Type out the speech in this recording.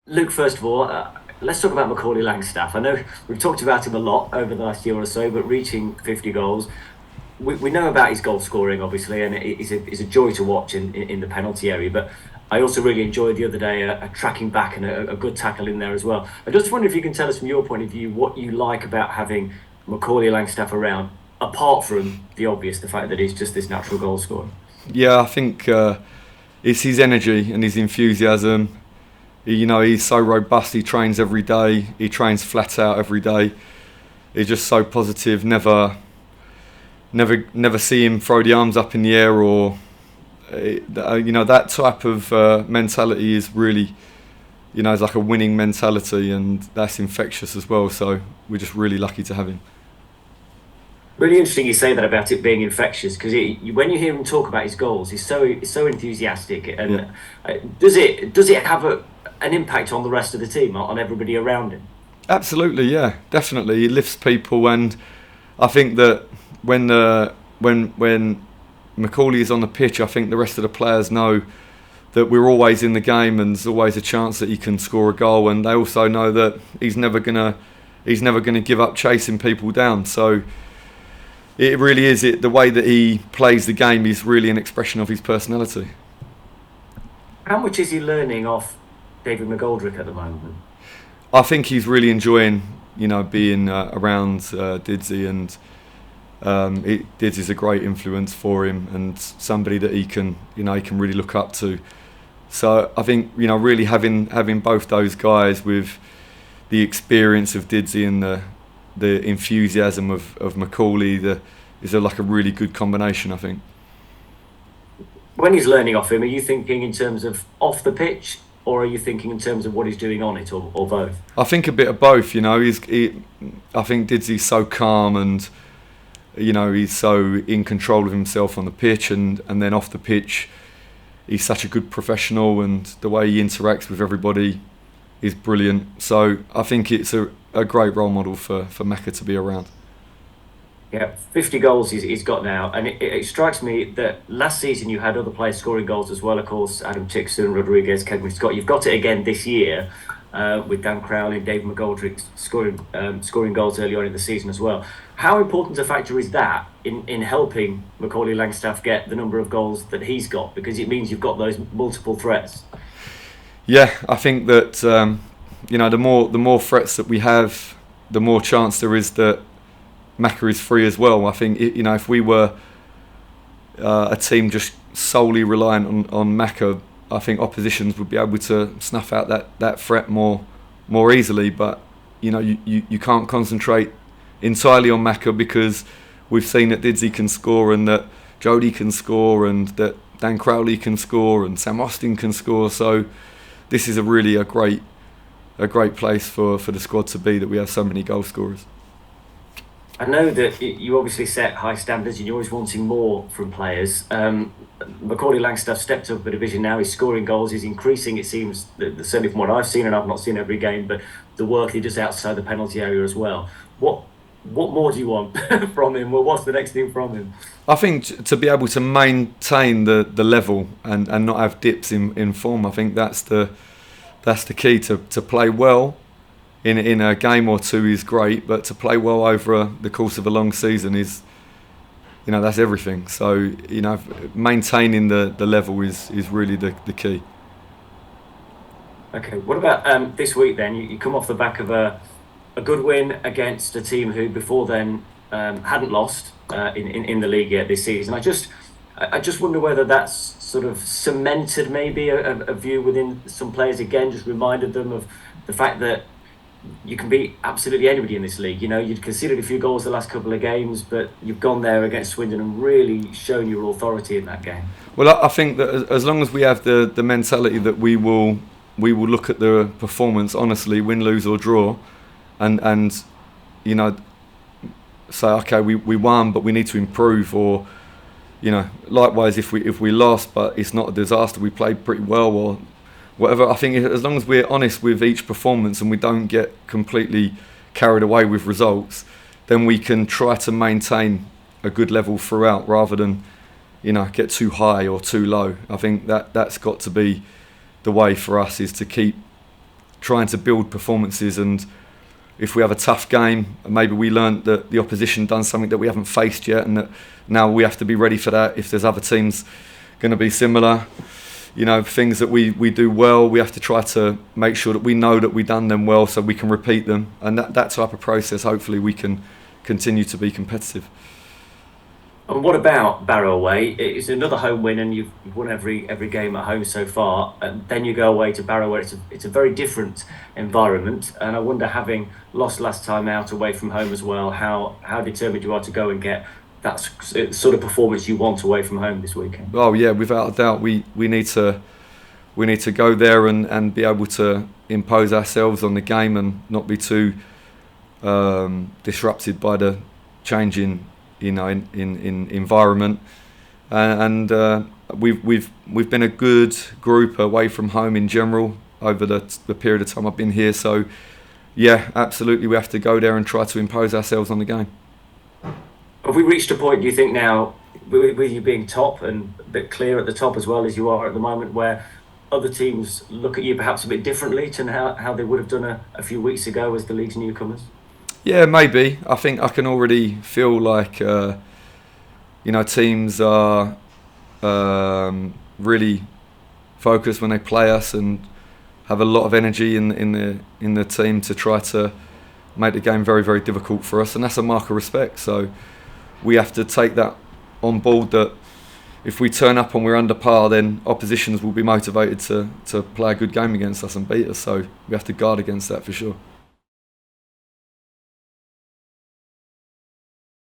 Luke, first of all, let's talk about Macaulay Langstaff. I know we've talked about him a lot over the last year or so, but reaching 50 goals, we know about his goal scoring, obviously, and it's a joy to watch in the penalty area. But I also really enjoyed the other day a tracking back and a good tackle in there as well. I just wonder if you can tell us from your point of view what you like about having Macaulay Langstaff around, apart from the obvious, the fact that he's just this natural goal scorer. Yeah, I think it's his energy and his enthusiasm. He's so robust. He trains every day. He trains flat out every day. He's just so positive. Never see him throw the arms up in the air or, that type of mentality is really, it's like a winning mentality, and that's infectious as well. So we're just really lucky to have him. Really interesting you say that about it being infectious because when you hear him talk about his goals, he's so enthusiastic. Yeah. And does it have an impact on the rest of the team, on everybody around him? Absolutely, yeah, definitely. He lifts people, and I think that when Macaulay is on the pitch, I think the rest of the players know that we're always in the game, and there's always a chance that he can score a goal, and they also know that he's never gonna give up chasing people down. So it really is the way that he plays the game is really an expression of his personality. How much is he learning off David McGoldrick at the moment? I think he's really enjoying, being around Didsy, and Didsy's a great influence for him and somebody that he can really look up to. So I think really having both those guys with the experience of Didsy and the enthusiasm of Macaulay, is like a really good combination, I think. When he's learning off him, are you thinking in terms of off the pitch, or are you thinking in terms of what he's doing on it, or both? I think a bit of both. I think Didsy's so calm, and he's so in control of himself on the pitch, and then off the pitch, he's such a good professional, and the way he interacts with everybody is brilliant. So I think it's a great role model for Macca to be around. Yeah, 50 goals he's got now. And it strikes me that last season you had other players scoring goals as well, of course, Adam Tixon, Rodriguez, Kevin Scott. You've got it again this year with Dan Crowley and David McGoldrick scoring goals early on in the season as well. How important a factor is that in helping Macaulay Langstaff get the number of goals that he's got? Because it means you've got those multiple threats. Yeah, I think that the more threats that we have, the more chance there is that Macca is free as well. I think if we were a team just solely reliant on Macca, I think oppositions would be able to snuff out that threat more easily. But you can't concentrate entirely on Macca, because we've seen that Didsy can score, and that Jody can score, and that Dan Crowley can score, and Sam Austin can score. So this is a great place for the squad to be, that we have so many goal scorers. I know that you obviously set high standards and you're always wanting more from players. Macaulay Langstaff stepped up a division now. He's scoring goals. He's increasing, it seems, certainly from what I've seen, and I've not seen every game, but the work he does outside the penalty area as well. What more do you want from him? Well, what's the next thing from him? I think to be able to maintain the level and not have dips in form, I think that's the key. To play well in a game or two is great, but to play well over the course of a long season is, that's everything. So maintaining the level is really the key. Okay, what about this week then? You come off the back of a good win against a team who before then hadn't lost in the league yet this season. I just wonder whether that's sort of cemented maybe a view within some players again, just reminded them of the fact that you can beat absolutely anybody in this league. You'd conceded a few goals the last couple of games, but you've gone there against Swindon and really shown your authority in that game. Well, I think that as long as we have the mentality that we will look at the performance honestly, win, lose or draw, and say, okay, we won, but we need to improve, or likewise, if we lost, but it's not a disaster, we played pretty well, or whatever. I think as long as we're honest with each performance and we don't get completely carried away with results, then we can try to maintain a good level throughout, rather than get too high or too low. I think that's got to be the way for us, is to keep trying to build performances, and if we have a tough game, maybe we learnt that the opposition done something that we haven't faced yet, and that now we have to be ready for that. If there's other teams going to be similar, things that we do well, we have to try to make sure that we know that we've done them well so we can repeat them. And that type of process, hopefully we can continue to be competitive. And what about Barrow away? It's another home win, and you've won every game at home so far. And then you go away to Barrow, where it's a very different environment. And I wonder, having lost last time out away from home as well, how determined you are to go and get that sort of performance you want away from home this weekend. Oh yeah, without a doubt, we need to go there and be able to impose ourselves on the game and not be too disrupted by the change in environment. And we've been a good group away from home in general over the period of time I've been here. So yeah, absolutely, we have to go there and try to impose ourselves on the game. Have we reached a point, do you think now, with you being top and a bit clear at the top as well as you are at the moment, where other teams look at you perhaps a bit differently to how they would have done a few weeks ago as the league's newcomers? Yeah, maybe. I think I can already feel like teams are really focused when they play us and have a lot of energy in the team to try to make the game very, very difficult for us, and that's a mark of respect. So we have to take that on board, that if we turn up and we're under par, then oppositions will be motivated to play a good game against us and beat us. So we have to guard against that for sure.